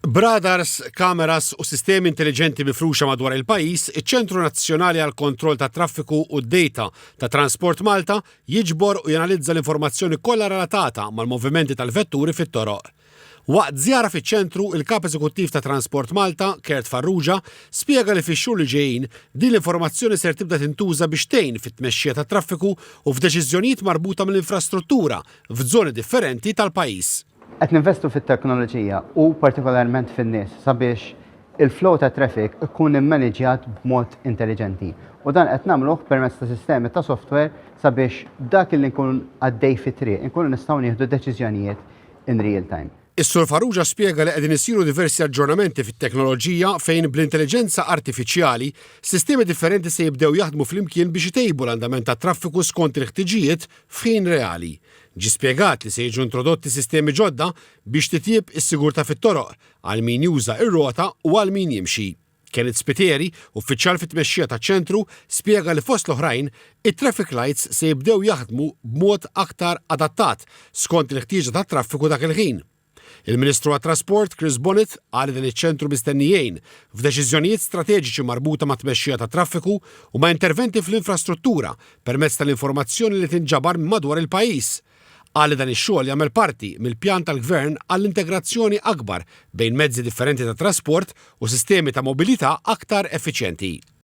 Bradars, kameras u sistemi intelligenti mifruxa madwar il-pajjiż, iċ-Ċentru Nazzjonali għal Kontroll tat Traffiku u d-Data ta' Transport Malta jiġbor u janalizza l-informazzjoni kollha relatata mal-movimenti tal-vetturi fit-toroq. Waqt żjara fiċ-ċentru, il-Kap Eżekuttiv ta' Transport Malta, Kert Farrugia, spjega li fix-xhur li ġejjin din l-informazzjoni ser tibda tintuża biex tgħin fit-tmexxija tat-traffiku u f'deċiżjonijiet marbuta mill-infrastruttura f'żoni differenti tal-pajjiż. Qed ninvestu fit-teknoloġija u partikolarment fin-nies sabiex il-flow ta' traffic ikun immaneġjat b'mod intelligenti. U dan qed nagħmluh permezz ta' sistemi ta' software sabiex dak li nkun għaddej fit-triq, inkunu nistgħu nieħdu deċiżjonijiet in real time. Is-Sur Farrugia spjega li qegħdin isiru diversi aġġornamenti fit-teknoloġija fejn bl-intelligenza artifiċjali sistemi differenti se jibdew jaħdmu flimkien biex itejbu l-andament tat-traffiku skont il-ħtiġijiet f'ħin reali. Ġi spjegat li se jiġu introdotti sistemi ġodda biex titjieb is-sigurtà fit-toroq għal min juża ir-rota u għal min jimxi. Kenneth Spiteri, uffiċjal fit-tmexxija taċ-ċentru, spjega li fost l-oħrajn it-traffic lights se jibdew jaħdmu b'mod aktar adattat skont il-ħtieġa tat-traffiku dak il-ħin. Il-Ministru għat-Trasport, Chris Bonnet, qal dan iċ-ċentru mistennijin f'deċiżjonijiet strateġiċi marbuta ma' tmexxija tat-traffiku u ma' interventi fl-infrastruttura permezz tal-informazzjoni li tinġabar madwar il-pajjiż. Qal dan ix-xogħol jagħmel parti mill-pjan tal-Gvern għall-integrazzjoni akbar bejn mezzi differenti tat trasport u sistemi ta' mobilità aktar effiċjenti.